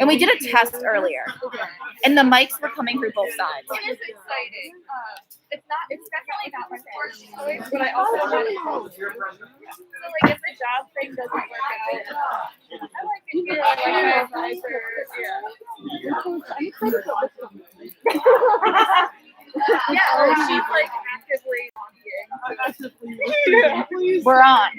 And we did a test earlier, and the mics were coming through both sides. It is exciting. It's definitely not my first choice, but I also want it. So like if the job thing doesn't work out, I like it here like my advisor. Yeah, like she's like actively lobbying. We're on.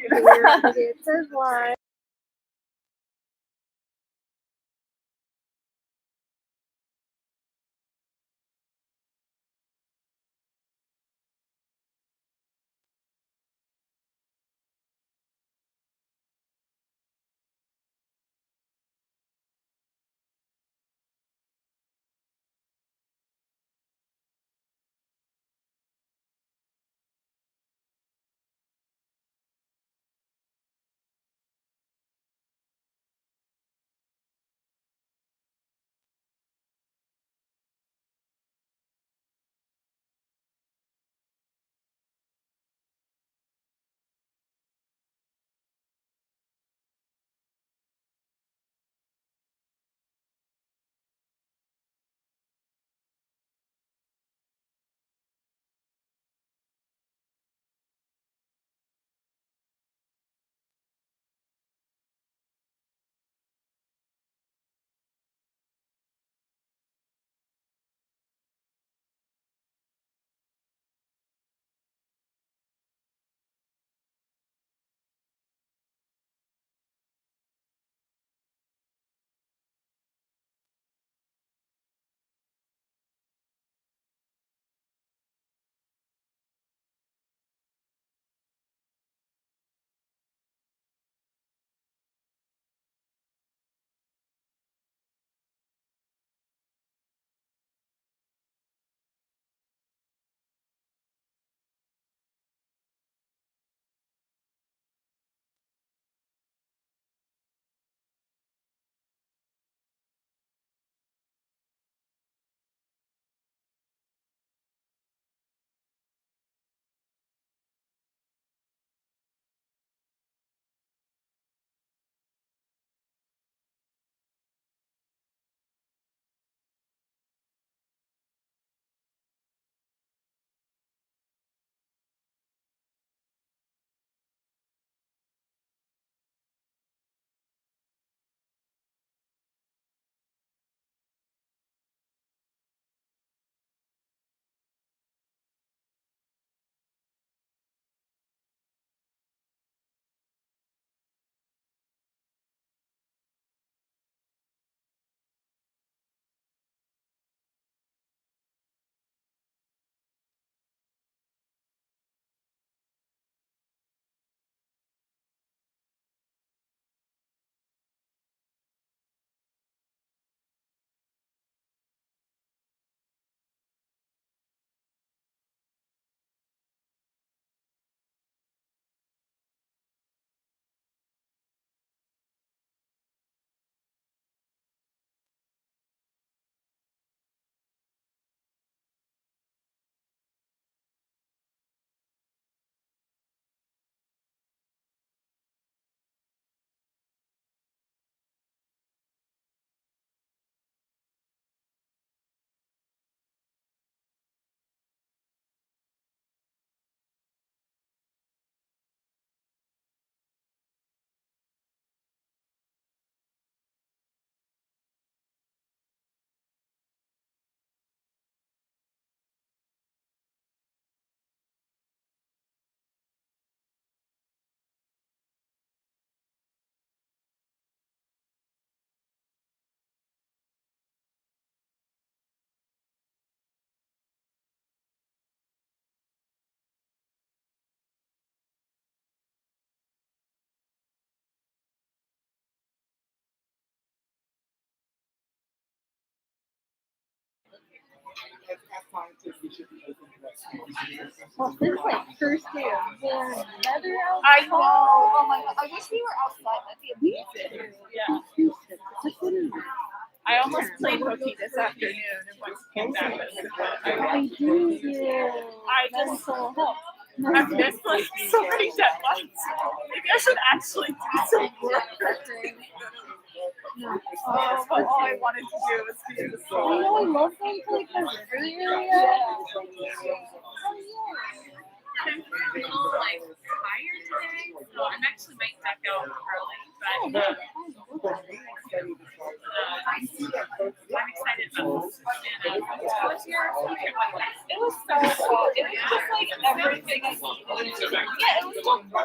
Well, this is like first day of weather out. I know. Oh my god! I wish we were outside. That'd be amazing. Yeah. I almost played hooky this afternoon and once came back. I do. I just I've missed like so many deadlines. Maybe I should actually do some work. Oh, but all I wanted to do was be in the I school. know, I love going to like the river area. I'm a little like tired today, so I'm actually might duck out early, but I'm excited about this. What's your favorite one? It was so cool. It was just like everything I needed. Yeah, it was so cool.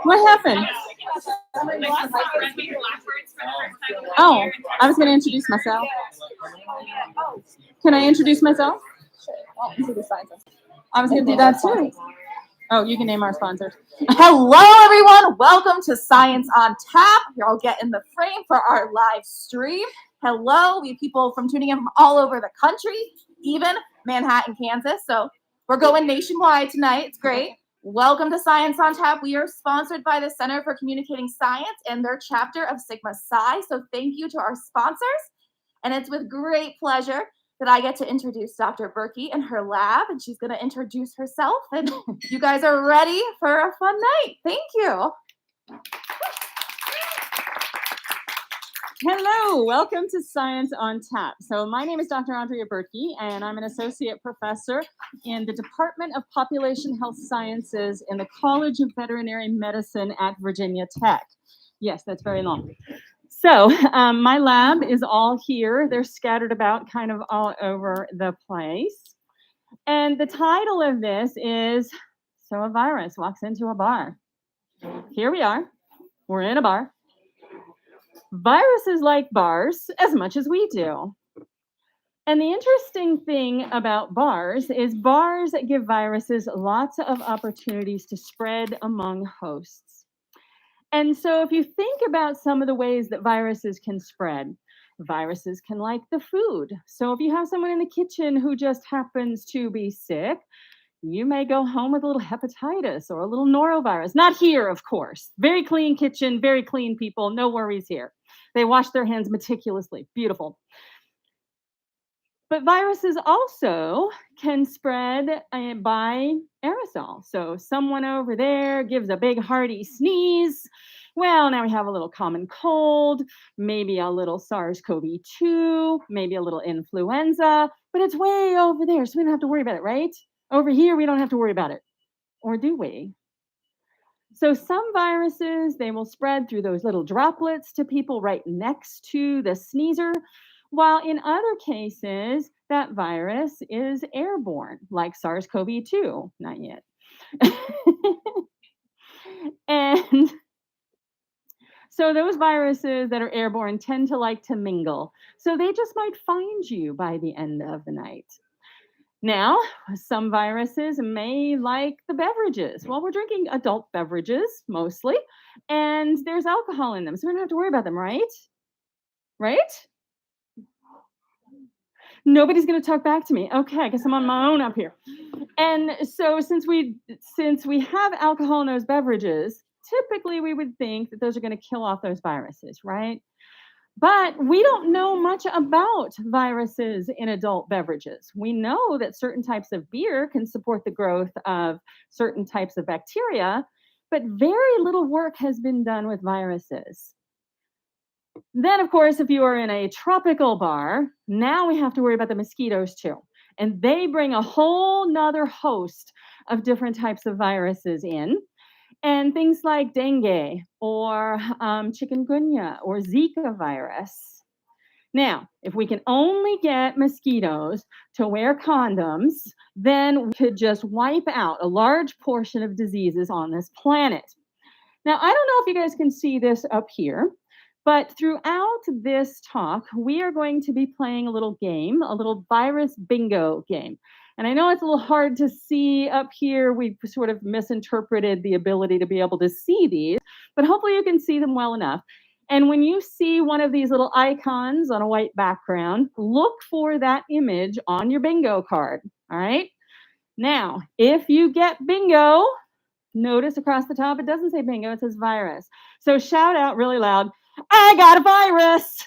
What happened? Oh, I was going to introduce myself. Can I introduce myself? I was going to do that too. Oh, you can name our sponsors. Hello, everyone. Welcome to Science on Tap. You're all get in the frame for our live stream. Hello. We have people from tuning in from all over the country, even Manhattan, Kansas. So we're going nationwide tonight. It's great. Welcome to Science on Tap. We are sponsored by the Center for Communicating Science and their chapter of Sigma Psi. So thank you to our sponsors. And it's with great pleasure that I get to introduce Dr. Berkey and her lab, and she's going to introduce herself. And you guys are ready for a fun night. Thank you. Hello, welcome to Science on Tap. So my name is Dr. Andrea Berkey, and I'm an associate professor in the Department of Population Health Sciences in the College of Veterinary Medicine at Virginia Tech. Yes, that's very long. So my lab is all here. They're scattered about kind of all over the place. And the title of this is, So a Virus Walks into a Bar. Here we are. We're in a bar. Viruses like bars as much as we do. And the interesting thing about bars is bars give viruses lots of opportunities to spread among hosts. And so if you think about some of the ways that viruses can spread, viruses can like the food. So if you have someone in the kitchen who just happens to be sick, you may go home with a little hepatitis or a little norovirus. Not here, of course. Very clean kitchen, very clean people, no worries here. They wash their hands meticulously. Beautiful. But viruses also can spread by aerosol. So someone over there gives a big hearty sneeze. Well, now we have a little common cold, maybe a little SARS-CoV-2, maybe a little influenza, but it's way over there, so we don't have to worry about it, right? Over here, we don't have to worry about it. Or do we? So some viruses, they will spread through those little droplets to people right next to the sneezer, while in other cases, that virus is airborne, like SARS-CoV-2. Not yet. And so those viruses that are airborne tend to like to mingle. So they just might find you by the end of the night. Now, some viruses may like the beverages. Well, we're drinking adult beverages mostly, and there's alcohol in them, so we don't have to worry about them, right? Right? Nobody's going to talk back to me. Okay, I guess I'm on my own up here. And so since we have alcohol in those beverages, typically we would think that those are going to kill off those viruses, right? But we don't know much about viruses in adult beverages. We know that certain types of beer can support the growth of certain types of bacteria, but very little work has been done with viruses. Then, of course, if you are in a tropical bar, now we have to worry about the mosquitoes too. And they bring a whole nother host of different types of viruses in. And things like dengue or chikungunya or Zika virus. Now, if we can only get mosquitoes to wear condoms, then we could just wipe out a large portion of diseases on this planet. Now, I don't know if you guys can see this up here, but throughout this talk, we are going to be playing a little game, a little virus bingo game. And I know it's a little hard to see up here. We've sort of misinterpreted the ability to be able to see these, but hopefully you can see them well enough. And when you see one of these little icons on a white background, look for that image on your bingo card, all right? Now, if you get bingo, notice across the top, it doesn't say bingo, it says virus. So shout out really loud, I got a virus,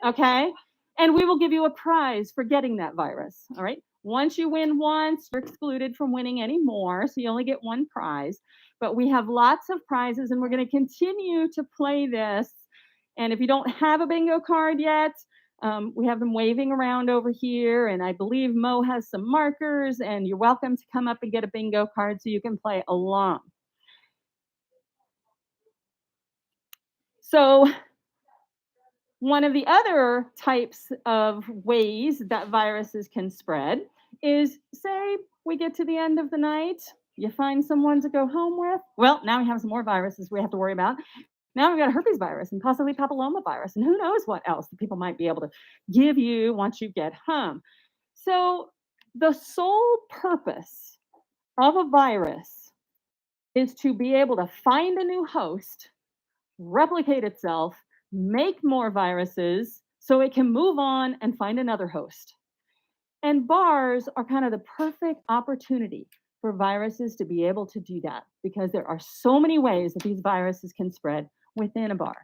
okay? And we will give you a prize for getting that virus, all right? Once you win once, you're excluded from winning any more, so you only get one prize. But we have lots of prizes, and we're going to continue to play this. And if you don't have a bingo card yet, we have them waving around over here, and I believe Mo has some markers, and you're welcome to come up and get a bingo card so you can play along. So one of the other types of ways that viruses can spread is, say we get to the end of the night, you find someone to go home with. Well, now we have some more viruses we have to worry about. Now we've got a herpes virus and possibly papilloma virus, and who knows what else that people might be able to give you once you get home. So the sole purpose of a virus is to be able to find a new host, replicate itself, make more viruses so it can move on and find another host. And bars are kind of the perfect opportunity for viruses to be able to do that, because there are so many ways that these viruses can spread within a bar.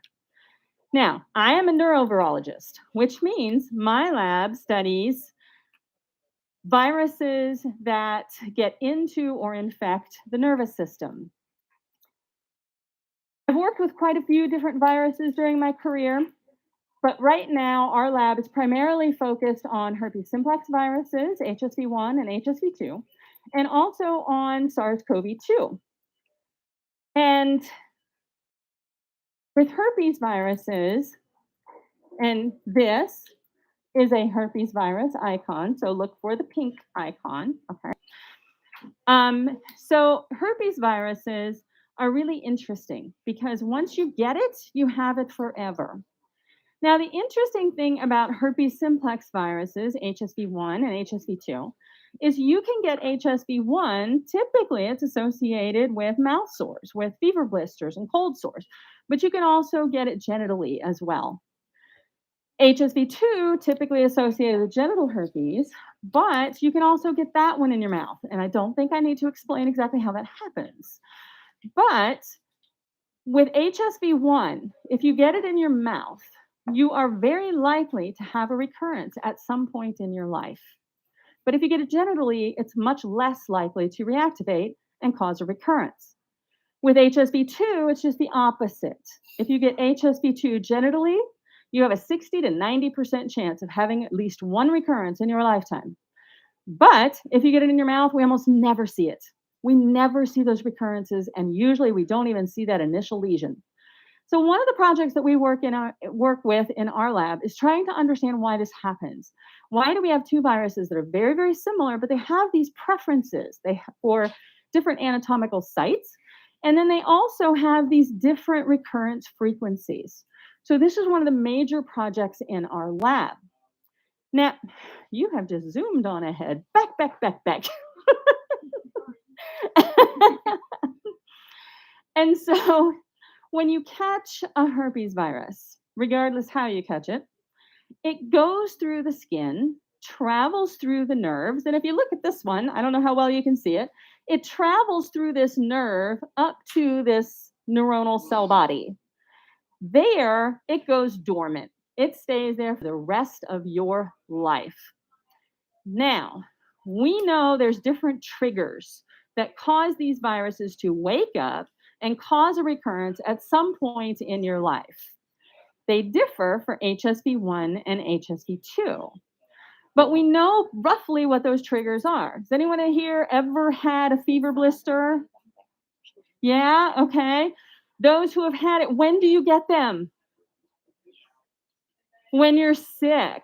Now, I am a neurovirologist, which means my lab studies viruses that get into or infect the nervous system. I've worked with quite a few different viruses during my career, but right now our lab is primarily focused on herpes simplex viruses, HSV1 and HSV2, and also on SARS-CoV-2. And with herpes viruses, and this is a herpes virus icon, so look for the pink icon, okay? So herpes viruses are really interesting because once you get it, you have it forever. Now, the interesting thing about herpes simplex viruses, HSV1 and HSV2, is you can get HSV1, typically it's associated with mouth sores, with fever blisters and cold sores, but you can also get it genitally as well. HSV2 typically associated with genital herpes, but you can also get that one in your mouth. And I don't think I need to explain exactly how that happens. But with HSV1, if you get it in your mouth, you are very likely to have a recurrence at some point in your life. But if you get it genitally, it's much less likely to reactivate and cause a recurrence. With HSV2, it's just the opposite. If you get HSV2 genitally, you have a 60 to 90% chance of having at least one recurrence in your lifetime. But if you get it in your mouth, we almost never see it. We never see those recurrences, and usually we don't even see that initial lesion. So one of the projects that we work with in our lab is trying to understand why this happens. Why do we have two viruses that are very, very similar, but they have these preferences for different anatomical sites, and then they also have these different recurrence frequencies. So this is one of the major projects in our lab. Now, you have just zoomed on ahead. Back. And so when you catch a herpes virus, regardless how you catch it, it goes through the skin, travels through the nerves. And if you look at this one, I don't know how well you can see it, it travels through this nerve up to this neuronal cell body. There, it goes dormant. It stays there for the rest of your life. Now, we know there's different triggers that cause these viruses to wake up and cause a recurrence at some point in your life. They differ for HSV1 and HSV2. But we know roughly what those triggers are. Has anyone here ever had a fever blister? Yeah, okay. Those who have had it, when do you get them? When you're sick.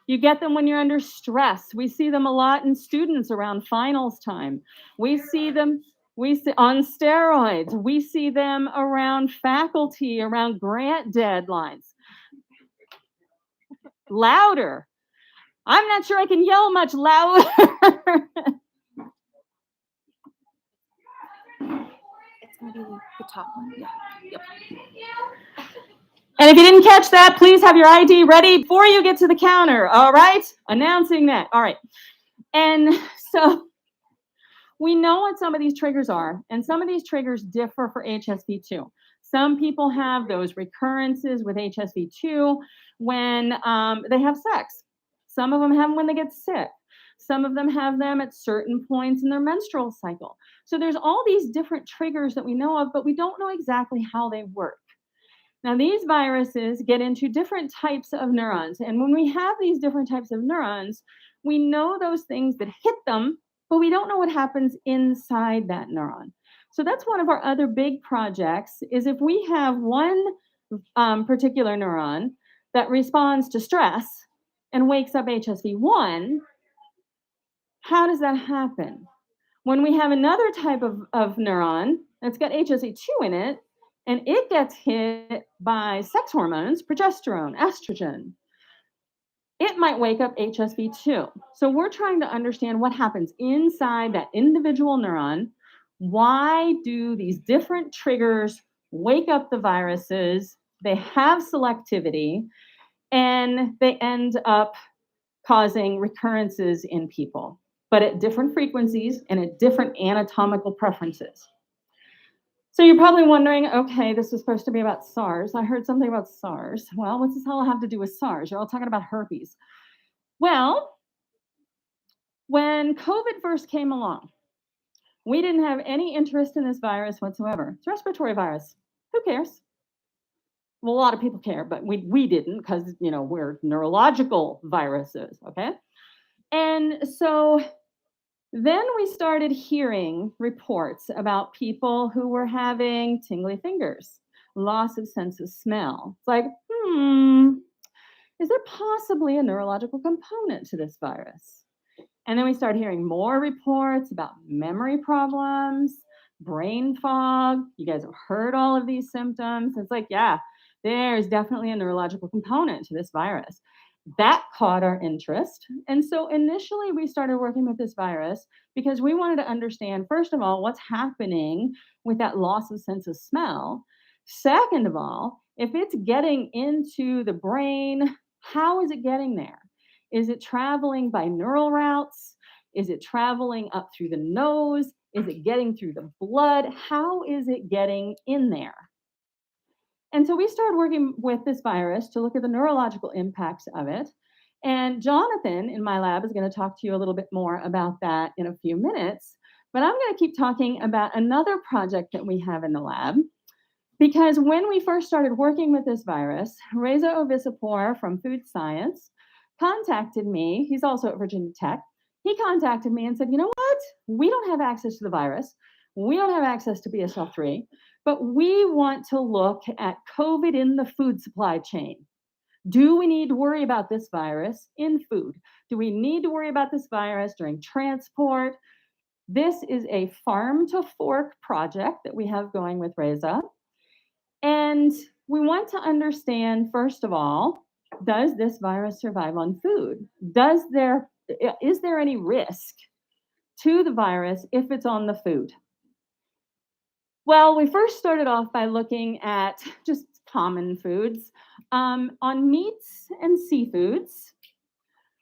You get them when you're under stress. We see them a lot in students around finals time. We see them on steroids. We see them around faculty, around grant deadlines. Louder. I'm not sure I can yell much louder. It's going to be the top one. Yeah. Yep. And if you didn't catch that, please have your ID ready before you get to the counter. All right? Announcing that. All right. And so we know what some of these triggers are, and some of these triggers differ for HSV2. Some people have those recurrences with HSV2 when they have sex. Some of them have them when they get sick. Some of them have them at certain points in their menstrual cycle. So there's all these different triggers that we know of, but we don't know exactly how they work. Now, these viruses get into different types of neurons. And when we have these different types of neurons, we know those things that hit them, but we don't know what happens inside that neuron. So that's one of our other big projects is if we have one particular neuron that responds to stress and wakes up HSV1, how does that happen? When we have another type of neuron that's got HSV2 in it, and it gets hit by sex hormones, progesterone, estrogen, it might wake up HSV2. So we're trying to understand what happens inside that individual neuron. Why do these different triggers wake up the viruses? They have selectivity, and they end up causing recurrences in people, but at different frequencies and at different anatomical preferences. So you're probably wondering, okay, this was supposed to be about SARS. I heard something about SARS. Well, what's this all have to do with SARS? You're all talking about herpes. Well, when COVID first came along, we didn't have any interest in this virus whatsoever. It's a respiratory virus. Who cares? Well, a lot of people care, but we didn't because, we're neurological viruses, okay? And so then we started hearing reports about people who were having tingly fingers, loss of sense of smell. It's like, is there possibly a neurological component to this virus? And then we started hearing more reports about memory problems, brain fog. You guys have heard all of these symptoms. It's like, yeah, there's definitely a neurological component to this virus. That caught our interest. And so initially we started working with this virus because we wanted to understand, first of all, what's happening with that loss of sense of smell. Second of all, if it's getting into the brain, how is it getting there? Is it traveling by neural routes? Is it traveling up through the nose? Is it getting through the blood? How is it getting in there? And so we started working with this virus to look at the neurological impacts of it. And Jonathan in my lab is going to talk to you a little bit more about that in a few minutes. But I'm going to keep talking about another project that we have in the lab. Because when we first started working with this virus, Reza Ovisipor from Food Science contacted me. He's also at Virginia Tech. He contacted me and said, you know what? We don't have access to the virus. We don't have access to BSL-3, but we want to look at COVID in the food supply chain. Do we need to worry about this virus in food? Do we need to worry about this virus during transport? This is a farm to fork project that we have going with Reza. And we want to understand, first of all, does this virus survive on food? Is there any risk to the virus if it's on the food? Well, we first started off by looking at just common foods. On meats and seafoods,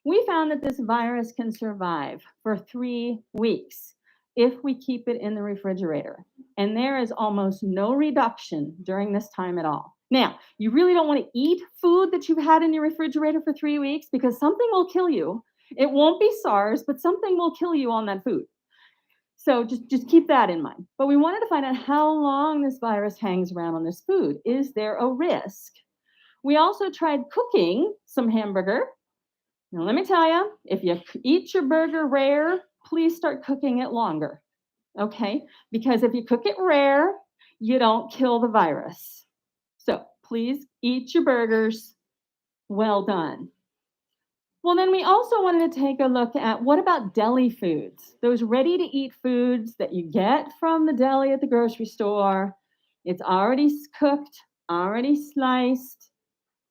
we found that this virus can survive for 3 weeks if we keep it in the refrigerator. And there is almost no reduction during this time at all. Now, you really don't want to eat food that you've had in your refrigerator for 3 weeks because something will kill you. It won't be SARS, but something will kill you on that food. So just keep that in mind. But we wanted to find out how long this virus hangs around on this food. Is there a risk? We also tried cooking some hamburger. Now, let me tell you, if you eat your burger rare, please start cooking it longer, okay? Because if you cook it rare, you don't kill the virus. So please eat your burgers well done. Well, then we also wanted to take a look at what about deli foods? Those ready-to-eat foods that you get from the deli at the grocery store. It's already cooked, already sliced.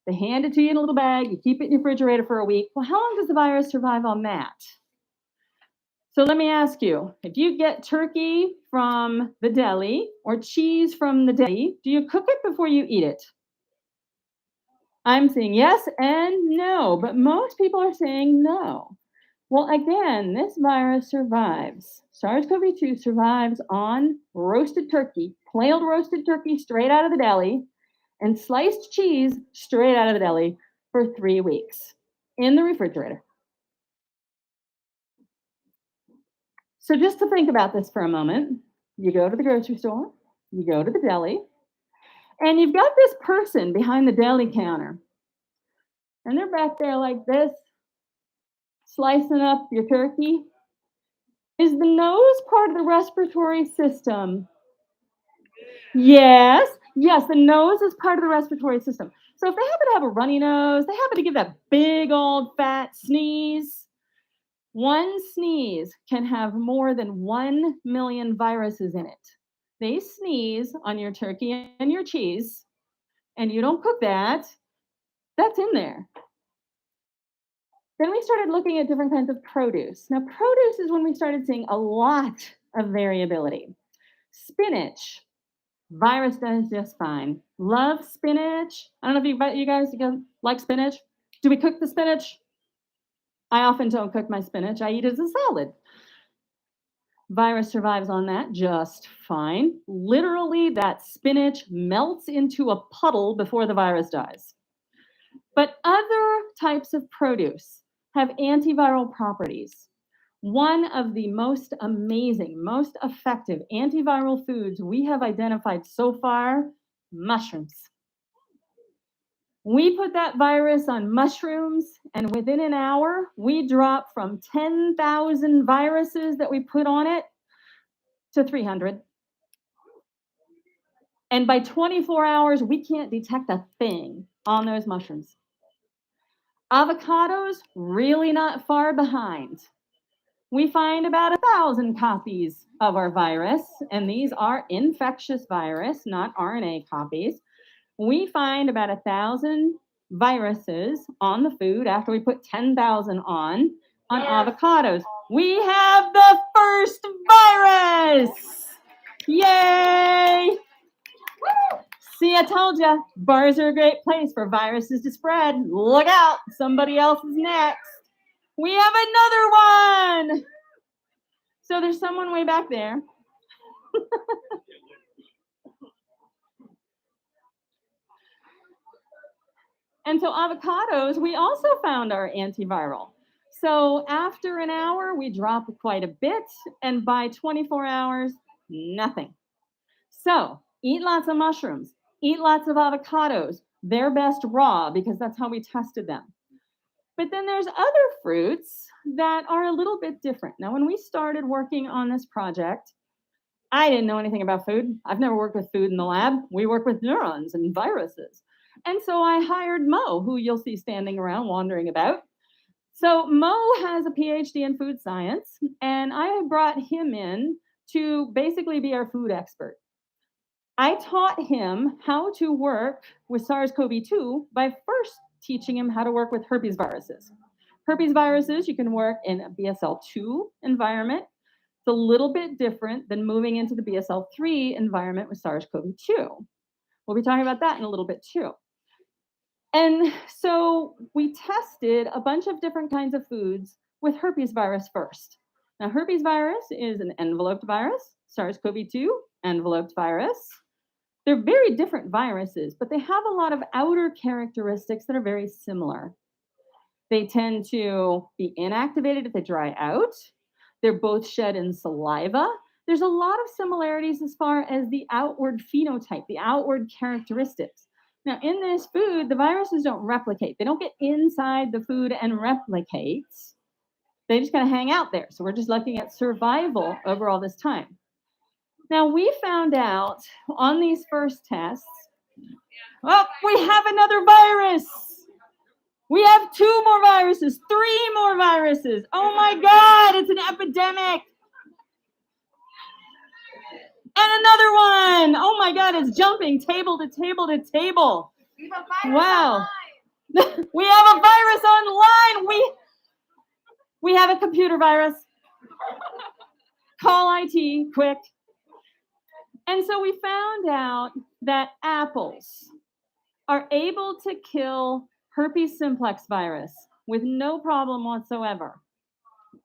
They hand it to you in a little bag. You keep it in your refrigerator for a week. Well, how long does the virus survive on that? So let me ask you, if you get turkey from the deli or cheese from the deli, do you cook it before you eat it? I'm saying yes and no, but most people are saying no. Well, again, this virus survives. SARS-CoV-2 survives on roasted turkey, plain old roasted turkey straight out of the deli, and sliced cheese straight out of the deli for 3 weeks in the refrigerator. So just to think about this for a moment, you go to the grocery store, you go to the deli, and you've got this person behind the deli counter, and they're back there like this, slicing up your turkey. Is the nose part of the respiratory system? Yes, the nose is part of the respiratory system. So if they happen to have a runny nose, they happen to give that big old fat sneeze, one sneeze can have more than 1 million viruses in it. They sneeze on your turkey and your cheese, and you don't cook that, that's in there. Then we started looking at different kinds of produce. Now, produce is when we started seeing a lot of variability. Spinach, virus does just fine. Love spinach. I don't know if you guys like spinach. Do we cook the spinach? I often don't cook my spinach. I eat it as a salad. Virus survives on that just fine. Literally, that spinach melts into a puddle before the virus dies. But other types of produce have antiviral properties. One of the most amazing, most effective antiviral foods we have identified so far, mushrooms. We put that virus on mushrooms, and within an hour, we drop from 10,000 viruses that we put on it to 300. And by 24 hours, we can't detect a thing on those mushrooms. Avocados, really not far behind. We find about 1,000 copies of our virus, and these are infectious virus, not RNA copies. We find about 1,000 viruses on the food after we put 10,000 on avocados. We have the first virus! Yay! See, I told you, bars are a great place for viruses to spread. Look out, somebody else is next. We have another one. So there's someone way back there. And so avocados, we also found our antiviral. So after an hour, we drop quite a bit, and by 24 hours, nothing. So eat lots of mushrooms, eat lots of avocados. They're best raw because that's how we tested them. But then there's other fruits that are a little bit different. Now, when we started working on this project, I didn't know anything about food. I've never worked with food in the lab. We work with neurons and viruses. And so I hired Mo, who you'll see standing around wandering about. So Mo has a PhD in food science, and I brought him in to basically be our food expert. I taught him how to work with SARS-CoV-2 by first teaching him how to work with herpes viruses. Herpes viruses, you can work in a BSL-2 environment. It's a little bit different than moving into the BSL-3 environment with SARS-CoV-2. We'll be talking about that in a little bit too. And so we tested a bunch of different kinds of foods with herpes virus first. Now, herpes virus is an enveloped virus. SARS-CoV-2, enveloped virus. They're very different viruses, but they have a lot of outer characteristics that are very similar. They tend to be inactivated if they dry out. They're both shed in saliva. There's a lot of similarities as far as the outward phenotype, the outward characteristics. Now, in this food, the viruses don't replicate. They don't get inside the food and replicate. They just kind of hang out there. So we're just looking at survival over all this time. Now, we found out on these first tests, oh, we have another virus. We have 2 more viruses, 3 more viruses. Oh my God, it's an epidemic. And another one. Oh my God, it's jumping table to table to table. Wow. We have a virus online. We have a computer virus. Call IT, quick. And so we found out that apples are able to kill herpes simplex virus with no problem whatsoever.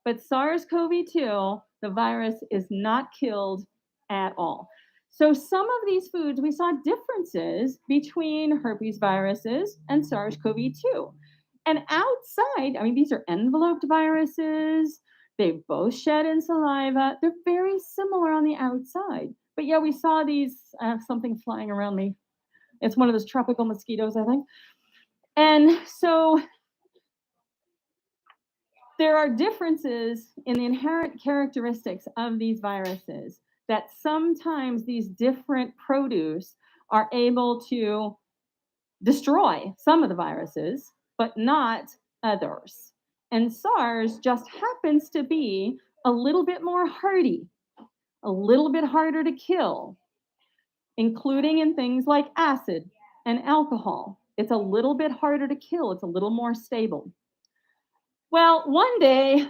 But SARS-CoV-2, the virus is not killed at all. So some of these foods, we saw differences between herpes viruses and SARS-CoV-2. And outside, I mean, these are enveloped viruses. They both shed in saliva. They're very similar on the outside. But yeah, we saw these, something flying around me. It's one of those tropical mosquitoes, I think. And so there are differences in the inherent characteristics of these viruses that sometimes these different produce are able to destroy some of the viruses, but not others. And SARS just happens to be a little bit more hardy, a little bit harder to kill, including in things like acid and alcohol. It's a little bit harder to kill. It's a little more stable. Well, one day,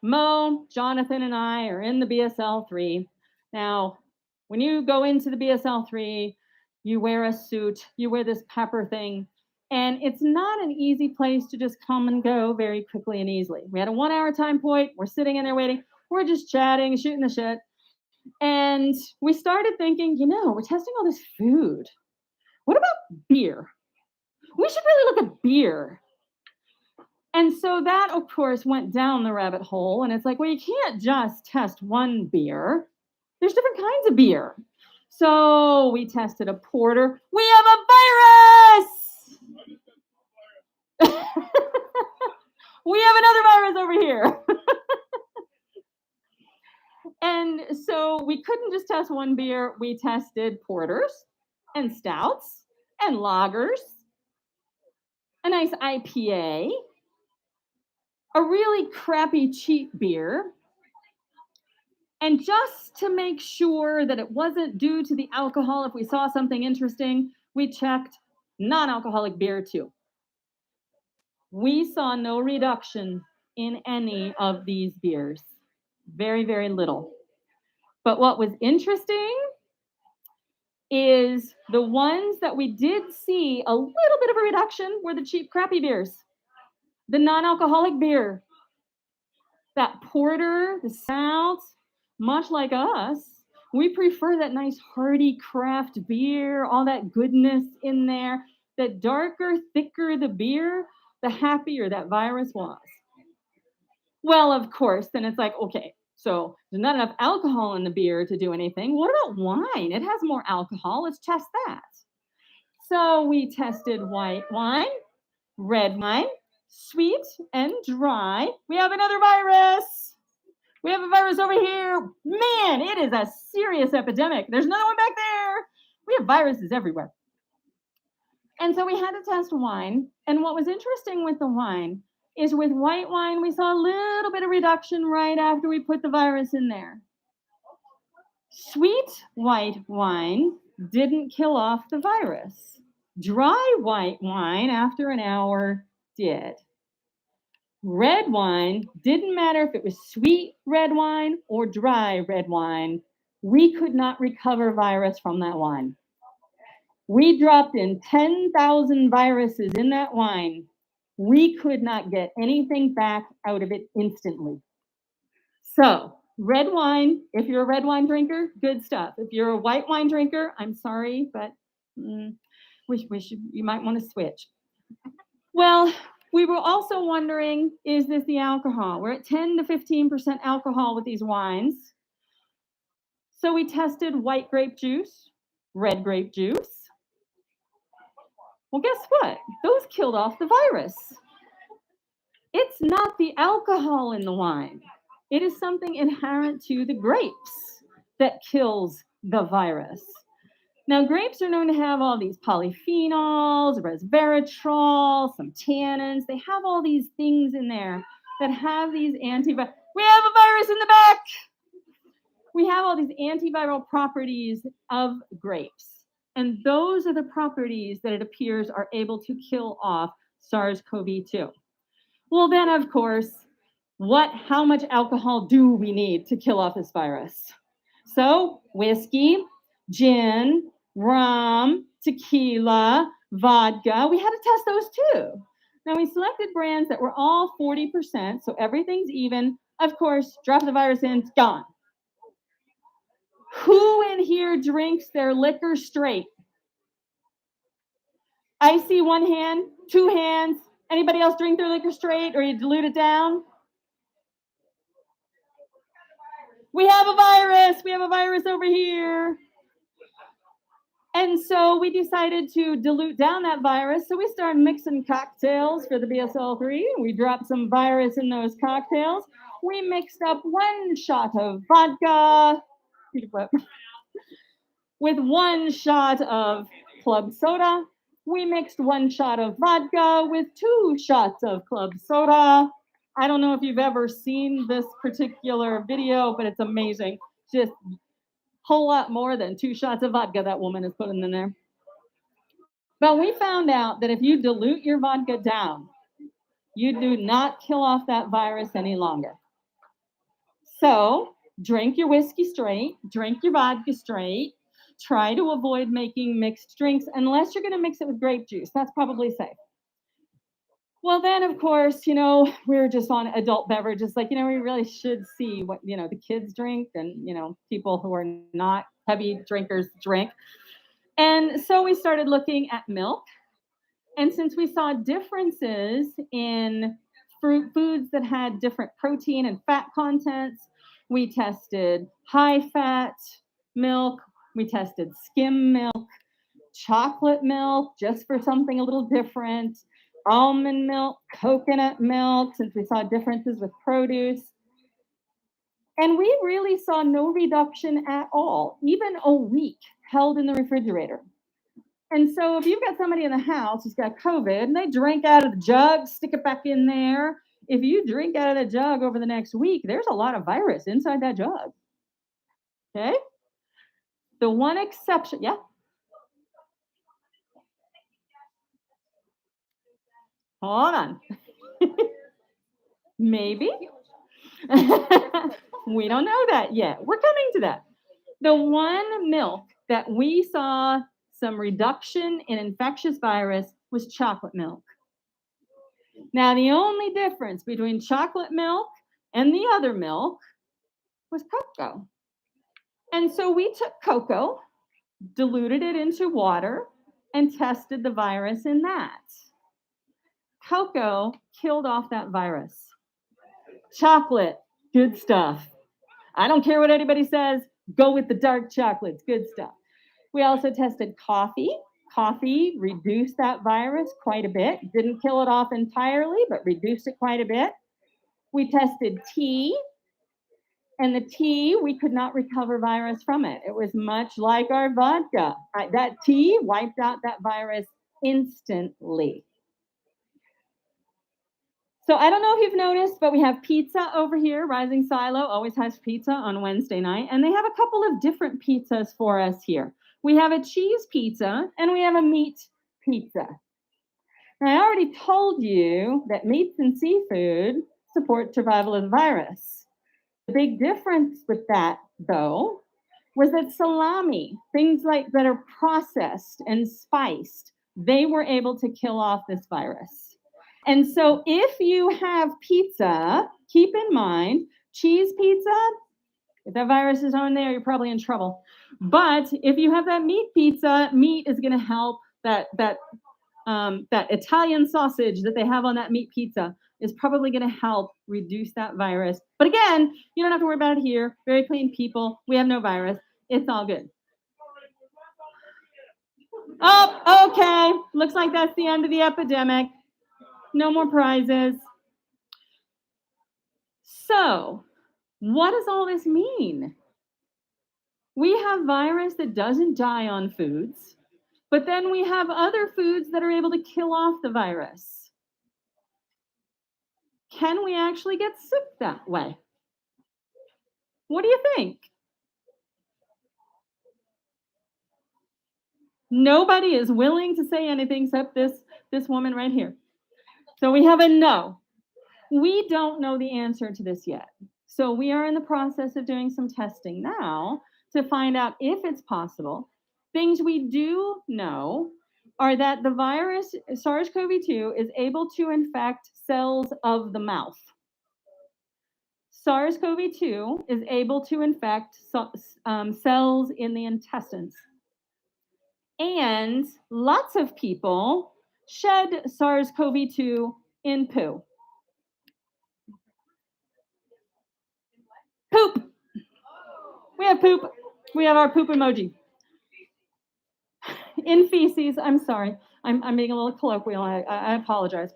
Mo, Jonathan, and I are in the BSL-3. Now, when you go into the BSL-3, you wear a suit, you wear this pepper thing, and it's not an easy place to just come and go very quickly and easily. We had a 1 hour time point. We're sitting in there waiting. We're just chatting, shooting the shit. And we started thinking, we're testing all this food. What about beer? We should really look at beer. And so that, of course, went down the rabbit hole. And it's like, well, you can't just test one beer. There's different kinds of beer. So we tested a porter. We have a virus! We have another virus over here. And so we couldn't just test one beer. We tested porters and stouts and lagers, a nice IPA, a really crappy cheap beer. And just to make sure that it wasn't due to the alcohol, if we saw something interesting, we checked non-alcoholic beer too. We saw no reduction in any of these beers. Very, very little. But what was interesting is the ones that we did see a little bit of a reduction were the cheap, crappy beers. The non-alcoholic beer. That porter, the stout, much like us, we prefer that nice hearty craft beer, all that goodness in there. The darker, thicker the beer, the happier that virus was. Well, of course, then it's like, okay, so there's not enough alcohol in the beer to do anything. What about wine? It has more alcohol. Let's test that. So we tested white wine, red wine, sweet and dry. We have another virus. We have a virus over here. Man, it is a serious epidemic. There's another one back there. We have viruses everywhere. And so we had to test wine. And what was interesting with the wine is with white wine, we saw a little bit of reduction right after we put the virus in there. Sweet white wine didn't kill off the virus. Dry white wine after an hour did. Red wine, didn't matter if it was sweet red wine or dry red wine, we could not recover virus from that wine. We dropped in 10,000 viruses in that wine. We could not get anything back out of it instantly. So, red wine, if you're a red wine drinker, good stuff. If you're a white wine drinker, I'm sorry, but you might want to switch. Well, we were also wondering, is this the alcohol? We're at 10 to 15% alcohol with these wines. So we tested white grape juice, red grape juice. Well, guess what? Those killed off the virus. It's not the alcohol in the wine. It is something inherent to the grapes that kills the virus. Now, grapes are known to have all these polyphenols, resveratrol, some tannins. They have all these things in there that have these antivirals. We have a virus in the back. We have all these antiviral properties of grapes. And those are the properties that it appears are able to kill off SARS-CoV-2. Well, then, of course, how much alcohol do we need to kill off this virus? So, whiskey, gin, rum, tequila, vodka. We had to test those too. Now, we selected brands that were all 40%, so everything's even. Of course, drop the virus in, it's gone. Who in here drinks their liquor straight? I see one hand, two hands. Anybody else drink their liquor straight or you dilute it down? We have a virus. We have a virus over here. And so we decided to dilute down that virus. So we started mixing cocktails for the BSL-3. We dropped some virus in those cocktails. We mixed up 1 shot of vodka with 1 shot of club soda. We mixed 1 shot of vodka with 2 shots of club soda. I don't know if you've ever seen this particular video, but it's amazing. Just whole lot more than 2 shots of vodka that woman is putting in there. But we found out that if you dilute your vodka down, you do not kill off that virus any longer. So drink your whiskey straight, drink your vodka straight, try to avoid making mixed drinks unless you're going to mix it with grape juice. That's probably safe. Well, then, of course, we were just on adult beverages. Like, we really should see what, the kids drink and, people who are not heavy drinkers drink. And so we started looking at milk. And since we saw differences in foods that had different protein and fat contents, we tested high-fat milk. We tested skim milk, chocolate milk, just for something a little different, almond milk, coconut milk, since we saw differences with produce. And we really saw no reduction at all, even a week held in the refrigerator. And so if you've got somebody in the house who's got COVID and they drink out of the jug, stick it back in there. If you drink out of the jug over the next week, there's a lot of virus inside that jug. Okay? The one exception, yeah? Hold on. Maybe. We don't know that yet. We're coming to that. The one milk that we saw some reduction in infectious virus was chocolate milk. Now, the only difference between chocolate milk and the other milk was cocoa. And so we took cocoa, diluted it into water, and tested the virus in that. Cocoa killed off that virus. Chocolate, good stuff. I don't care what anybody says, go with the dark chocolates, good stuff. We also tested coffee. Coffee reduced that virus quite a bit. Didn't kill it off entirely, but reduced it quite a bit. We tested tea. And the tea, we could not recover virus from it. It was much like our vodka. That tea wiped out that virus instantly. So I don't know if you've noticed, but we have pizza over here. Rising Silo always has pizza on Wednesday night. And they have a couple of different pizzas for us here. We have a cheese pizza and we have a meat pizza. Now, I already told you that meats and seafood support survival of the virus. The big difference with that, though, was that salami, things like that are processed and spiced, they were able to kill off this virus. And so if you have pizza, keep in mind, cheese pizza, if that virus is on there, you're probably in trouble. But if you have that meat pizza, meat is going to help. That Italian sausage that they have on that meat pizza is probably going to help reduce that virus. But again, you don't have to worry about it here. Very clean people. We have no virus. It's all good. Oh, okay. Looks like that's the end of the epidemic. No more prizes. So, what does all this mean? We have virus that doesn't die on foods, but then we have other foods that are able to kill off the virus. Can we actually get sick that way? What do you think? Nobody is willing to say anything except this woman right here. So we have a no. We don't know the answer to this yet. So we are in the process of doing some testing now to find out if it's possible. Things we do know are that the virus, SARS-CoV-2, is able to infect cells of the mouth. SARS-CoV-2 is able to infect cells in the intestines. And lots of people shed SARS-CoV-2 in poo. Poop. We have poop. We have our poop emoji. In feces, I'm sorry. I'm being a little colloquial. I apologize.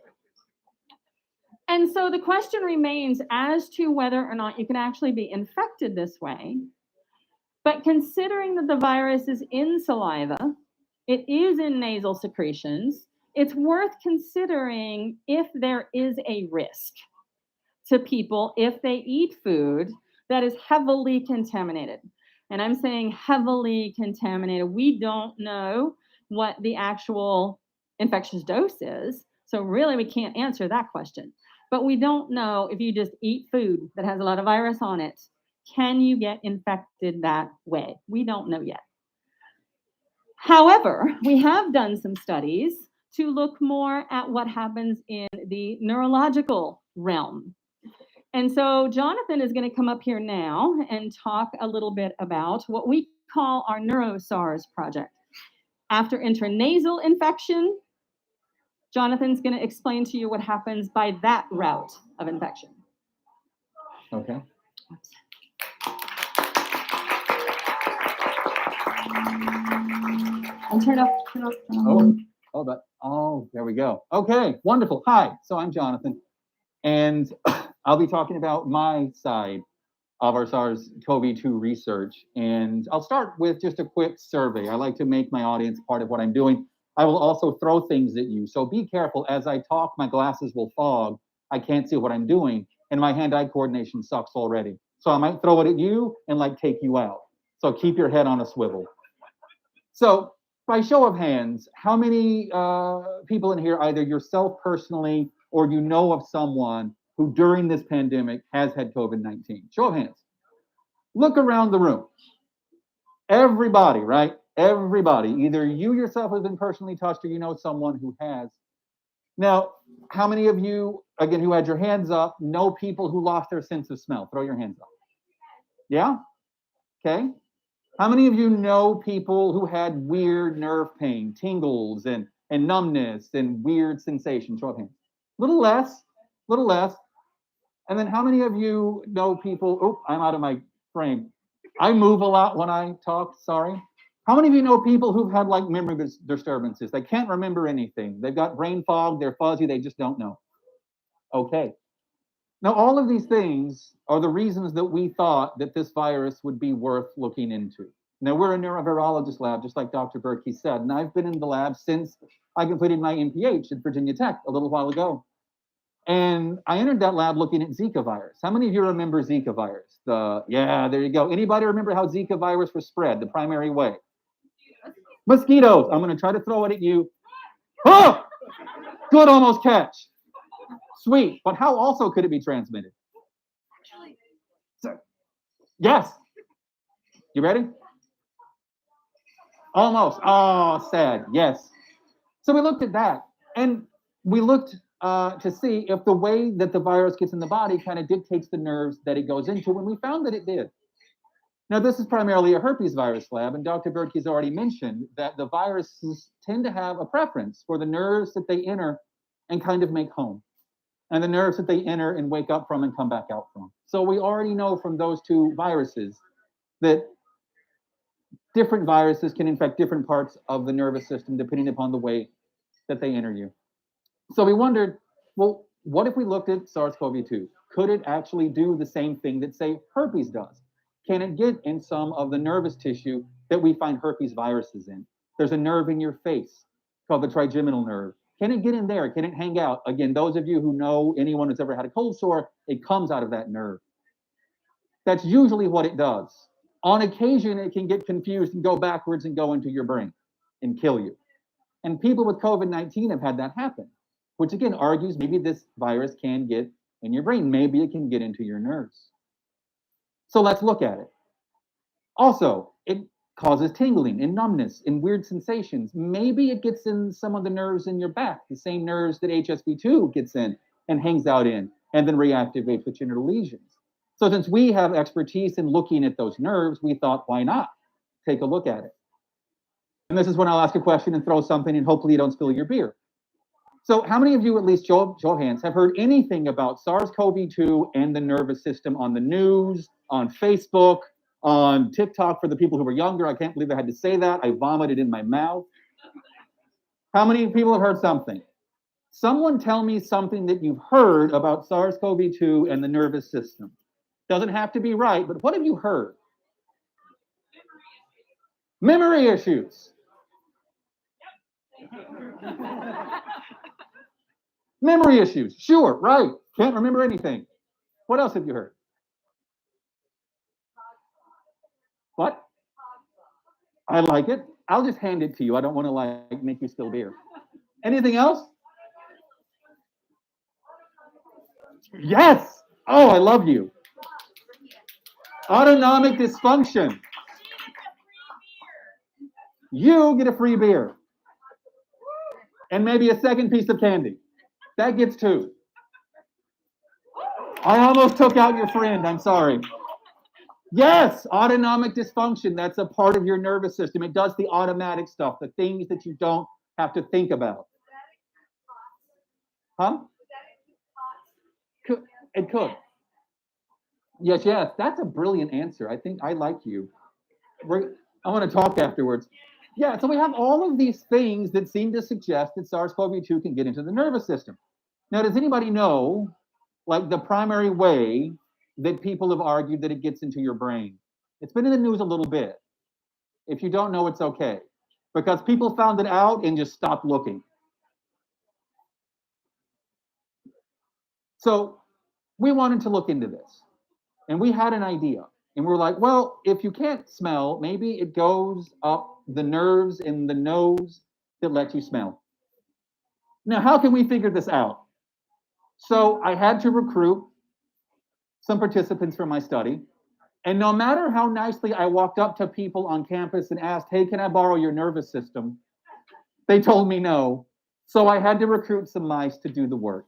And so the question remains as to whether or not you can actually be infected this way. But considering that the virus is in saliva, it is in nasal secretions, it's worth considering if there is a risk to people if they eat food that is heavily contaminated. And I'm saying heavily contaminated. We don't know what the actual infectious dose is. So really we can't answer that question. But we don't know if you just eat food that has a lot of virus on it, can you get infected that way? We don't know yet. However, we have done some studies to look more at what happens in the neurological realm. And so Jonathan is going to come up here now and talk a little bit about what we call our NeuroSARS project. After intranasal infection, Jonathan's going to explain to you what happens by that route of infection. Okay. And turn off. There we go. Okay, wonderful. Hi, so I'm Jonathan, and I'll be talking about my side of our SARS-CoV-2 research. And I'll start with just a quick survey. I like to make my audience part of what I'm doing. I will also throw things at you. So be careful. As I talk, my glasses will fog. I can't see what I'm doing. And my hand-eye coordination sucks already. So I might throw it at you and like take you out. So keep your head on a swivel. So by show of hands, how many people in here, either yourself personally or you know of someone who during this pandemic has had COVID-19? Show of hands. Look around the room. Everybody, right? Everybody. Either you yourself have been personally touched or you know someone who has. Now, how many of you, again, who had your hands up, know people who lost their sense of smell? Throw your hands up. Yeah? Okay. How many of you know people who had weird nerve pain, tingles, and numbness, and weird sensations? Show of hands. Little less. And then how many of you know people, oh, I'm out of my frame. I move a lot when I talk, sorry. How many of you know people who've had like memory disturbances? They can't remember anything. They've got brain fog, they're fuzzy, they just don't know. Okay. Now, all of these things are the reasons that we thought that this virus would be worth looking into. Now, we're a neurovirologist lab, just like Dr. Berkey said, and I've been in the lab since I completed my MPH at Virginia Tech a little while ago. And I entered that lab looking at Zika virus. How many of you remember Zika virus? Yeah, there you go. Anybody remember how Zika virus was spread, the primary way? Mosquitoes. I'm going to try to throw it at you. Oh, good, almost catch. Sweet. But how also could it be transmitted? So, yes. You ready? Almost. Oh, sad. Yes. So we looked at that. And we looked to see if the way that the virus gets in the body kind of dictates the nerves that it goes into, and we found that it did. Now, this is primarily a herpes virus lab, and Dr. Berkey's already mentioned that the viruses tend to have a preference for the nerves that they enter and kind of make home, and the nerves that they enter and wake up from and come back out from. So we already know from those two viruses that different viruses can infect different parts of the nervous system depending upon the way that they enter you. So we wondered, well, what if we looked at SARS-CoV-2? Could it actually do the same thing that, say, herpes does? Can it get in some of the nervous tissue that we find herpes viruses in? There's a nerve in your face called the trigeminal nerve. Can it get in there? Can it hang out? Again, those of you who know anyone who's ever had a cold sore, it comes out of that nerve. That's usually what it does. On occasion, it can get confused and go backwards and go into your brain and kill you. And people with COVID-19 have had that happen, which again argues maybe this virus can get in your brain. Maybe it can get into your nerves. So let's look at it. Also, it causes tingling and numbness and weird sensations. Maybe it gets in some of the nerves in your back, the same nerves that HSV2 gets in and hangs out in and then reactivates with genital lesions. So since we have expertise in looking at those nerves, we thought, why not take a look at it? And this is when I'll ask a question and throw something and hopefully you don't spill your beer. So how many of you, at least show of hands, have heard anything about SARS-CoV-2 and the nervous system on the news, on Facebook, On TikTok, for the people who were younger, I can't believe I had to say that. I vomited in my mouth. How many people have heard something? Someone tell me something that you've heard about SARS-CoV-2 and the nervous system. Doesn't have to be right, but what have you heard? Memory issues. Memory issues. Sure, right. Can't remember anything. What else have you heard? What? I like it. I'll just hand it to you. I don't want to make you spill beer. Anything else? Yes. Oh, I love you. Autonomic dysfunction. You get a free beer. And maybe a second piece of candy. That gets 2. I almost took out your friend. I'm sorry. Yes, autonomic dysfunction. That's a part of your nervous system. It does the automatic stuff, the things that you don't have to think about. Huh? It could. Yes. That's a brilliant answer. I think I like you. I want to talk afterwards. Yeah, so we have all of these things that seem to suggest that SARS-CoV-2 can get into the nervous system. Now, does anybody know, like, the primary way that people have argued that it gets into your brain? It's been in the news a little bit. If you don't know, it's okay. Because people found it out and just stopped looking. So we wanted to look into this. And we had an idea. And we're like, well, if you can't smell, maybe it goes up the nerves in the nose that let you smell. Now, how can we figure this out? So I had to recruit some participants for my study. And no matter how nicely I walked up to people on campus and asked, hey, can I borrow your nervous system? They told me no. So I had to recruit some mice to do the work.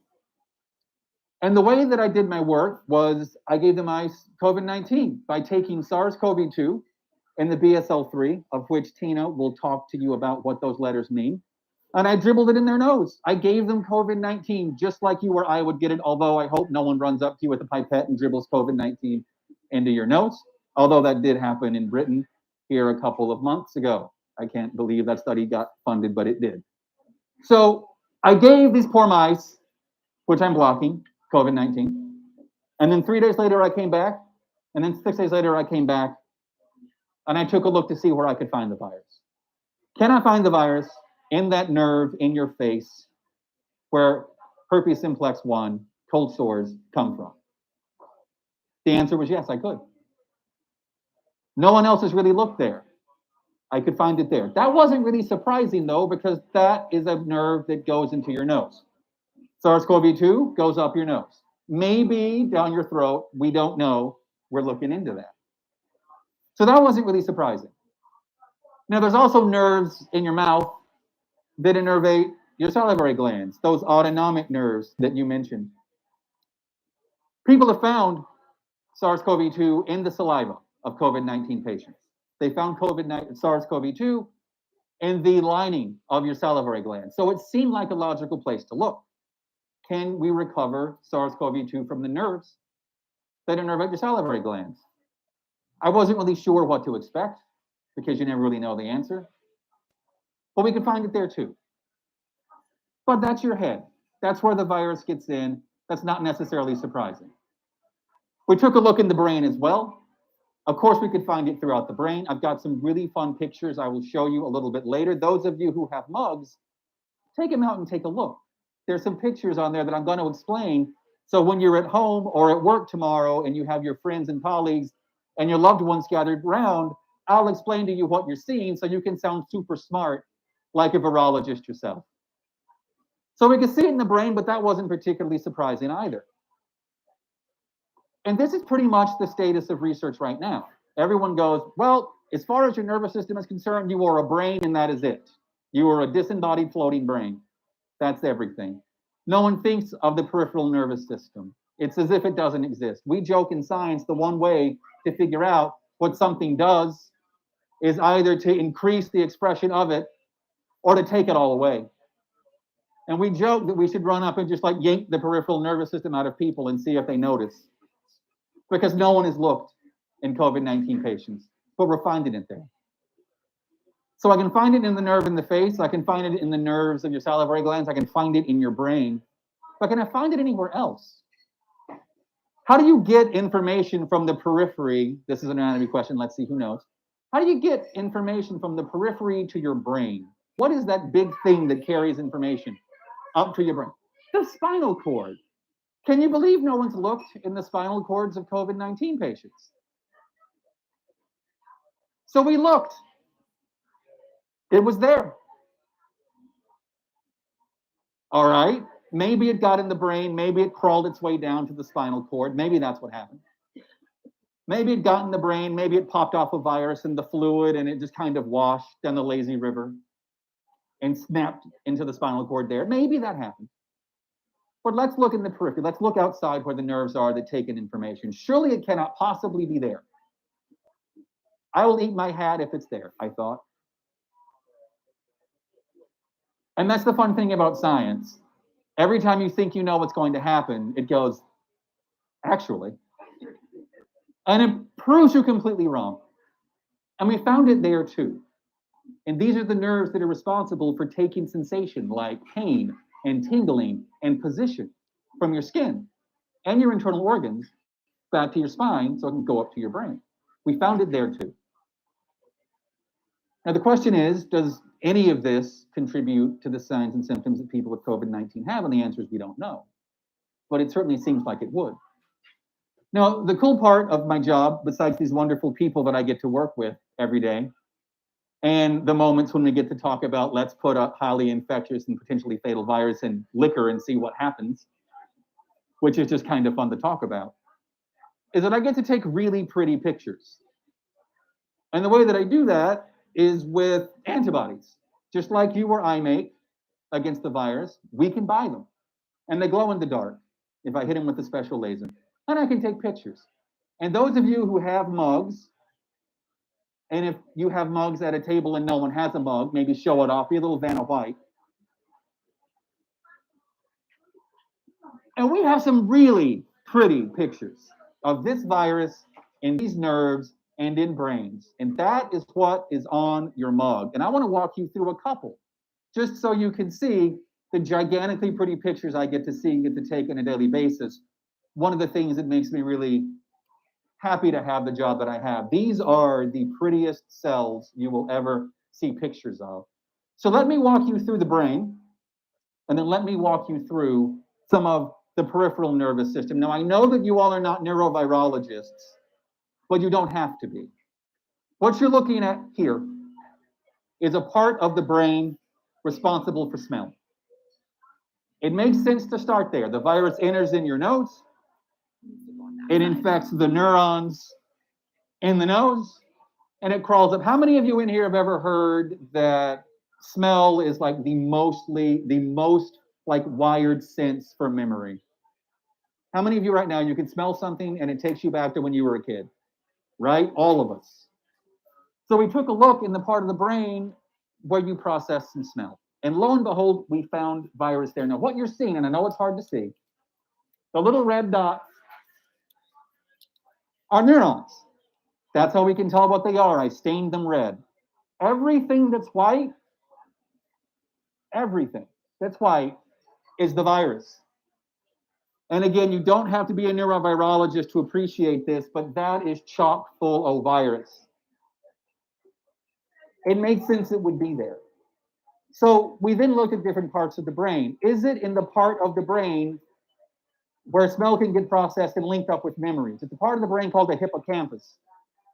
And the way that I did my work was I gave the mice COVID-19 by taking SARS-CoV-2 and the BSL-3, of which Tina will talk to you about what those letters mean. And I dribbled it in their nose. I gave them COVID-19 just like you or I would get it, although I hope no one runs up to you with a pipette and dribbles COVID-19 into your nose, although that did happen in Britain here a couple of months ago. I can't believe that study got funded, but it did. So I gave these poor mice, which I'm blocking, COVID-19. And then 3 days later, I came back. And then 6 days later, I came back. And I took a look to see where I could find the virus. Can I find the virus in that nerve in your face where herpes simplex 1, cold sores come from? The answer was yes, I could. No one else has really looked there. I could find it there. That wasn't really surprising, though, because that is a nerve that goes into your nose. SARS-CoV-2 goes up your nose. Maybe down your throat. We don't know. We're looking into that. So that wasn't really surprising. Now, there's also nerves in your mouth that innervate your salivary glands, those autonomic nerves that you mentioned. People have found SARS-CoV-2 in the saliva of COVID-19 patients. They found SARS-CoV-2 in the lining of your salivary glands. So it seemed like a logical place to look. Can we recover SARS-CoV-2 from the nerves that innervate your salivary glands? I wasn't really sure what to expect because you never really know the answer. But we could find it there too. But that's your head. That's where the virus gets in. That's not necessarily surprising. We took a look in the brain as well. Of course, we could find it throughout the brain. I've got some really fun pictures I will show you a little bit later. Those of you who have mugs, take them out and take a look. There's some pictures on there that I'm going to explain. So when you're at home or at work tomorrow and you have your friends and colleagues and your loved ones gathered around, I'll explain to you what you're seeing so you can sound super smart like a virologist yourself. So we could see it in the brain, but that wasn't particularly surprising either. And this is pretty much the status of research right now. Everyone goes, well, as far as your nervous system is concerned, you are a brain and that is it. You are a disembodied floating brain. That's everything. No one thinks of the peripheral nervous system. It's as if it doesn't exist. We joke in science, the one way to figure out what something does is either to increase the expression of it or to take it all away. And we joke that we should run up and just like yank the peripheral nervous system out of people and see if they notice. Because no one has looked. in COVID-19 patients, but we're finding it there. So I can find it in the nerve in the face, I can find it in the nerves of your salivary glands, I can find it in your brain, but can I find it anywhere else? How do you get information from the periphery? This is an anatomy question, let's see who knows. How do you get information from the periphery to your brain? What is that big thing that carries information up to your brain? The spinal cord. Can you believe no one's looked in the spinal cords of COVID-19 patients? So we looked. It was there. All right. Maybe it got in the brain. Maybe it crawled its way down to the spinal cord. Maybe that's what happened. Maybe it got in the brain. Maybe it popped off a virus in the fluid and it just kind of washed down the lazy river and snapped into the spinal cord there. Maybe that happened. But let's look in the periphery. Let's look outside where the nerves are that take in information. Surely it cannot possibly be there. I will eat my hat if it's there, I thought. And that's the fun thing about science. Every time you think you know what's going to happen, it goes, actually. And it proves you completely wrong. And we found it there too. And these are the nerves that are responsible for taking sensation like pain and tingling and position from your skin and your internal organs back to your spine so it can go up to your brain. We found it there too. Now the question is, does any of this contribute to the signs and symptoms that people with COVID-19 have? And the answer is we don't know. But it certainly seems like it would. Now, the cool part of my job, besides these wonderful people that I get to work with every day, and the moments when we get to talk about let's put a highly infectious and potentially fatal virus in liquor and see what happens, which is just kind of fun to talk about, is that I get to take really pretty pictures. And the way that I do that is with antibodies. Just like you or I make against the virus, we can buy them. And they glow in the dark if I hit them with a special laser. And I can take pictures. And those of you who have mugs, and if you have mugs at a table and no one has a mug, maybe show it off, be a little Vanna White. And we have some really pretty pictures of this virus in these nerves and in brains. And that is what is on your mug. And I want to walk you through a couple, just so you can see the gigantically pretty pictures I get to see and get to take on a daily basis. One of the things that makes me really happy to have the job that I have. These are the prettiest cells you will ever see pictures of. So let me walk you through the brain, and then let me walk you through some of the peripheral nervous system. Now, I know that you all are not neurovirologists, but you don't have to be. What you're looking at here is a part of the brain responsible for smell. It makes sense to start there. The virus enters in your nose. It infects the neurons in the nose, and it crawls up. How many of you in here have ever heard that smell is like the most like wired sense for memory? How many of you right now, you can smell something and it takes you back to when you were a kid, right? All of us. So we took a look in the part of the brain where you process some smell. And lo and behold, we found virus there. Now what you're seeing, and I know it's hard to see, the little red dots are neurons. That's how we can tell what they are. I stained them red. Everything that's white is the virus. And again, you don't have to be a neurovirologist to appreciate this, but that is chock full of virus. It makes sense it would be there. So we then looked at different parts of the brain. Is it in the part of the brain where smell can get processed and linked up with memories? It's a part of the brain called the hippocampus.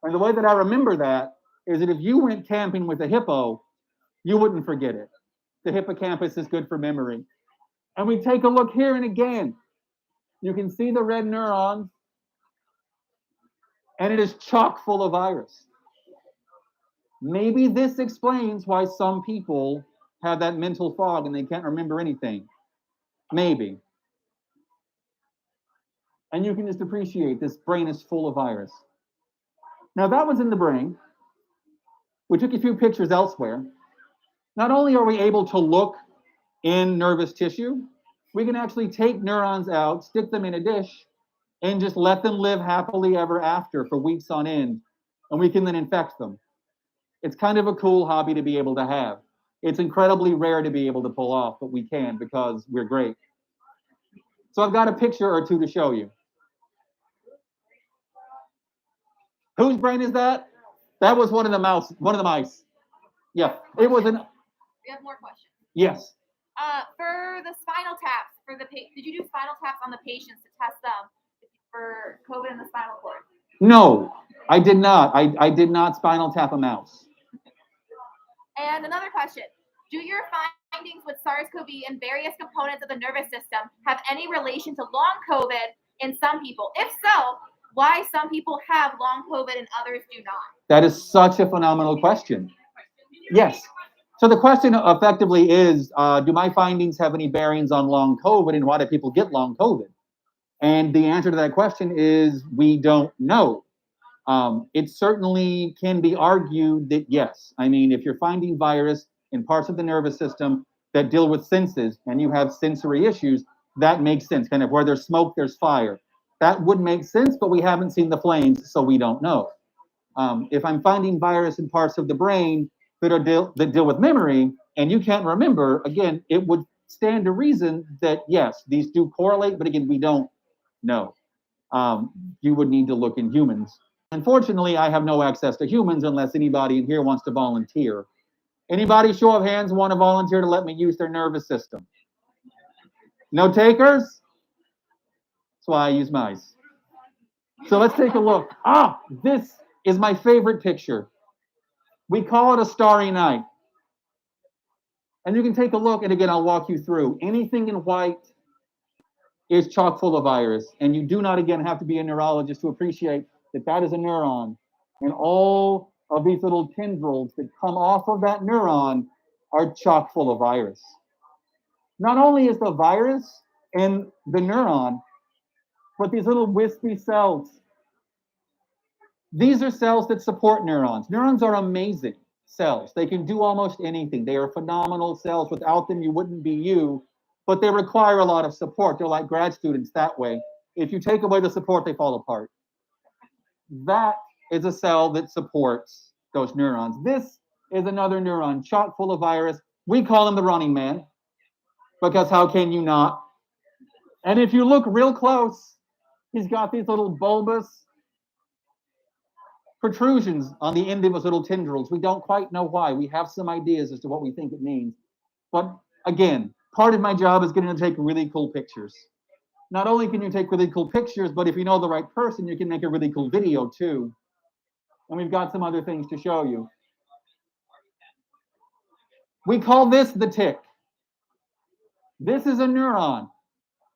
And the way that I remember that is that if you went camping with a hippo, you wouldn't forget it. The hippocampus is good for memory. And we take a look here, and again, you can see the red neurons, and it is chock full of virus. Maybe this explains why some people have that mental fog and they can't remember anything. Maybe. And you can just appreciate this brain is full of virus. Now that was in the brain. We took a few pictures elsewhere. Not only are we able to look in nervous tissue, we can actually take neurons out, stick them in a dish, and just let them live happily ever after for weeks on end, and we can then infect them. It's kind of a cool hobby to be able to have. It's incredibly rare to be able to pull off, but we can because we're great. So I've got a picture or two to show you. Whose brain is that? That was one of the mice. Yeah, it was an, We have more questions. yes. For the spinal taps, did you do spinal taps on the patients to test them for COVID in the spinal cord? No, I did not. I did not spinal tap a mouse. And another question. Do your findings with SARS-CoV and various components of the nervous system have any relation to long COVID in some people? If so, why some people have long COVID and others do not? That is such a phenomenal question. Yes. So the question effectively is, do my findings have any bearings on long COVID, and why do people get long COVID? And the answer to that question is we don't know. It certainly can be argued that yes. I mean, if you're finding virus in parts of the nervous system that deal with senses and you have sensory issues, that makes sense. Kind of where there's smoke, there's fire. That would make sense, but we haven't seen the flames, so we don't know. If I'm finding virus in parts of the brain that deal with memory, and you can't remember, again, it would stand to reason that yes, these do correlate, but again, we don't know. You would need to look in humans. Unfortunately, I have no access to humans unless anybody in here wants to volunteer. Anybody, show of hands, want to volunteer to let me use their nervous system? No takers? That's why I use mice. So let's take a look. This is my favorite picture. We call it a starry night. And you can take a look, and again, I'll walk you through. Anything in white is chock full of virus. And you do not, again, have to be a neurologist to appreciate that that is a neuron. And all of these little tendrils that come off of that neuron are chock full of virus. Not only is the virus in the neuron, but these little wispy cells. These are cells that support neurons. Neurons are amazing cells. They can do almost anything. They are phenomenal cells. Without them, you wouldn't be you, but they require a lot of support. They're like grad students that way. If you take away the support, they fall apart. That is a cell that supports those neurons. This is another neuron, chock full of virus. We call him the running man, because how can you not? And if you look real close, he's got these little bulbous protrusions on the end of his little tendrils. We don't quite know why. We have some ideas as to what we think it means. But again, part of my job is getting to take really cool pictures. Not only can you take really cool pictures, but if you know the right person, you can make a really cool video too. And we've got some other things to show you. We call this the tick. This is a neuron.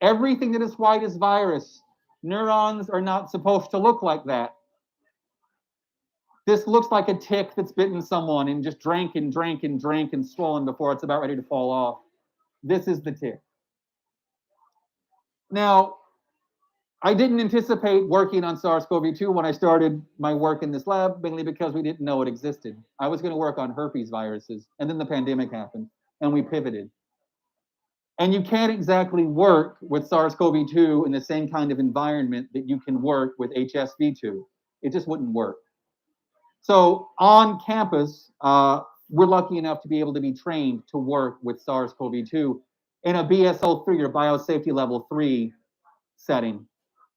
Everything that is white is virus. Neurons are not supposed to look like that. This looks like a tick that's bitten someone and just drank and drank and drank and swollen before it's about ready to fall off. This is the tick. Now, I didn't anticipate working on SARS-CoV-2 when I started my work in this lab, mainly because we didn't know it existed. I was going to work on herpes viruses, and then the pandemic happened, and we pivoted. And you can't exactly work with SARS-CoV-2 in the same kind of environment that you can work with HSV-2. It just wouldn't work. So on campus, we're lucky enough to be able to be trained to work with SARS-CoV-2 in a BSL-3 or Biosafety Level 3 setting.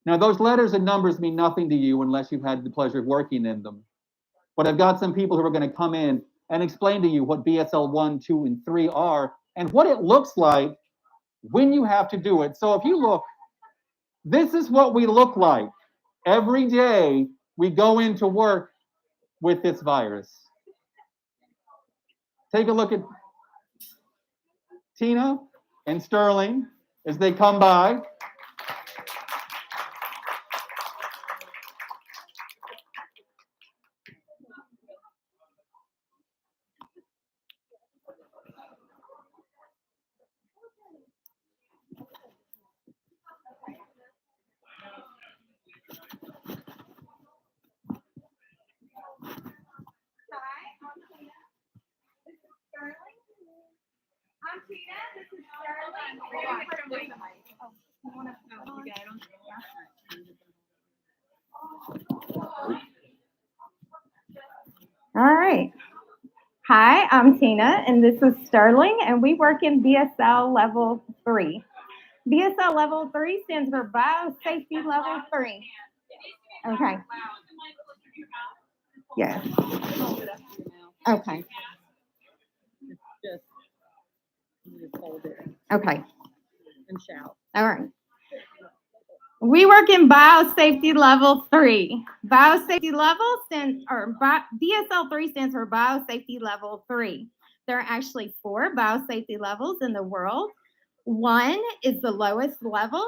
Now, those letters and numbers mean nothing to you unless you've had the pleasure of working in them. But I've got some people who are going to come in and explain to you what BSL 1, 2, and 3 are and what it looks like when you have to do it. So if you look, this is what we look like. Every day we go into work with this virus. Take a look at Tina and Sterling as they come by. I'm Tina. This is Sterling. All right. Hi, I'm Tina, and this is Sterling, and we work in BSL Level 3. BSL Level 3 stands for Biosafety Level 3. Okay. Yes. Okay. Just hold it Okay. and shout. All right. We work in Biosafety Level 3. Biosafety Level BSL 3 stands for Biosafety Level 3. There are actually 4 biosafety levels in the world. 1 is the lowest level.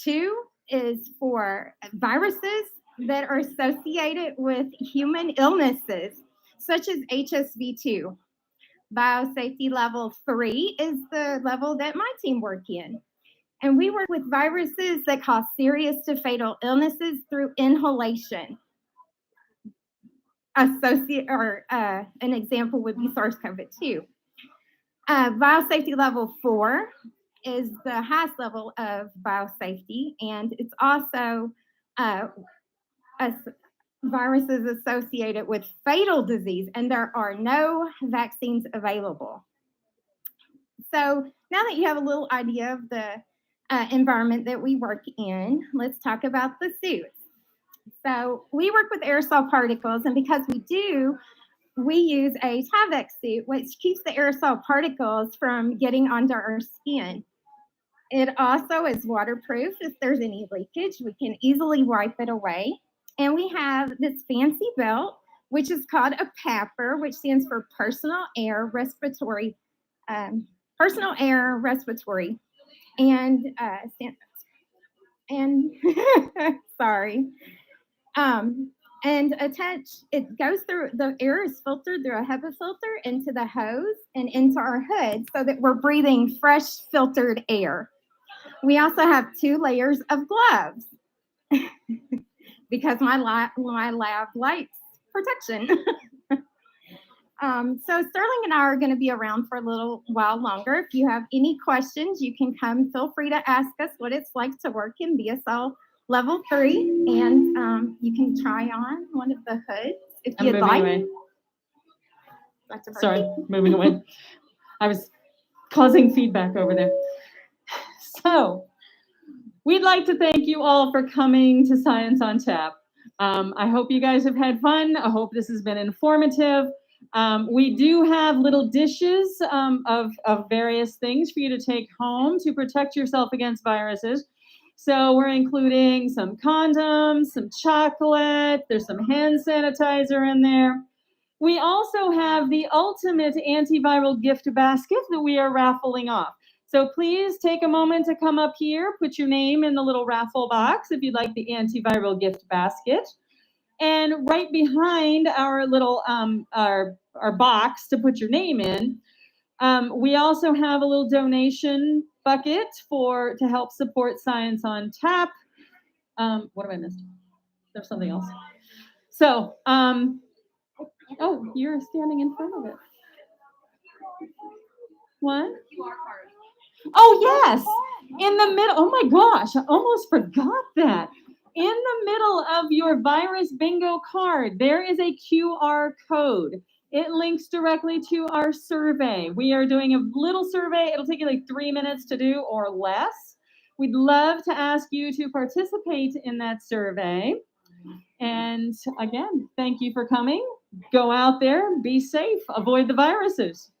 2 is for viruses that are associated with human illnesses, such as HSV2. Biosafety Level 3 is the level that my team work in. And we work with viruses that cause serious to fatal illnesses through inhalation. An example would be SARS-CoV-2. Biosafety Level 4 is the highest level of biosafety, and it's also viruses associated with fatal disease, and there are no vaccines available. So now that you have a little idea of the environment that we work in, let's talk about the suits. So we work with aerosol particles, and because we do, we use a Tyvek suit, which keeps the aerosol particles from getting onto our skin. It also is waterproof. If there's any leakage, we can easily wipe it away. And we have this fancy belt, which is called a PAPR, which stands for Personal Air Respiratory, and sorry. And attached, it goes through, the air is filtered through a HEPA filter into the hose and into our hood so that we're breathing fresh filtered air. We also have 2 layers of gloves because my lab likes protection. So Sterling and I are going to be around for a little while longer. If you have any questions, you can come. Feel free to ask us what it's like to work in BSL Level 3, and you can try on one of the hoods if I'm you'd moving like. away. Dr. Sorry, Murphy? moving away. I was causing feedback over there. So we'd like to thank you all for coming to Science on Tap. I hope you guys have had fun. I hope this has been informative. We do have little dishes of various things for you to take home to protect yourself against viruses. So we're including some condoms, some chocolate, there's some hand sanitizer in there. We also have the ultimate antiviral gift basket that we are raffling off. So please take a moment to come up here, put your name in the little raffle box if you'd like the antiviral gift basket. And right behind our little our box to put your name in, we also have a little donation bucket to help support Science on Tap. What have I missed? There's something else. So, oh, you're standing in front of it. What? Oh, yes. In the middle. Oh, my gosh. I almost forgot that. In the middle of your virus bingo card, there is a QR code. It links directly to our survey. We are doing a little survey. It'll take you like 3 minutes to do or less. We'd love to ask you to participate in that survey. And again, thank you for coming. Go out there, be safe, avoid the viruses.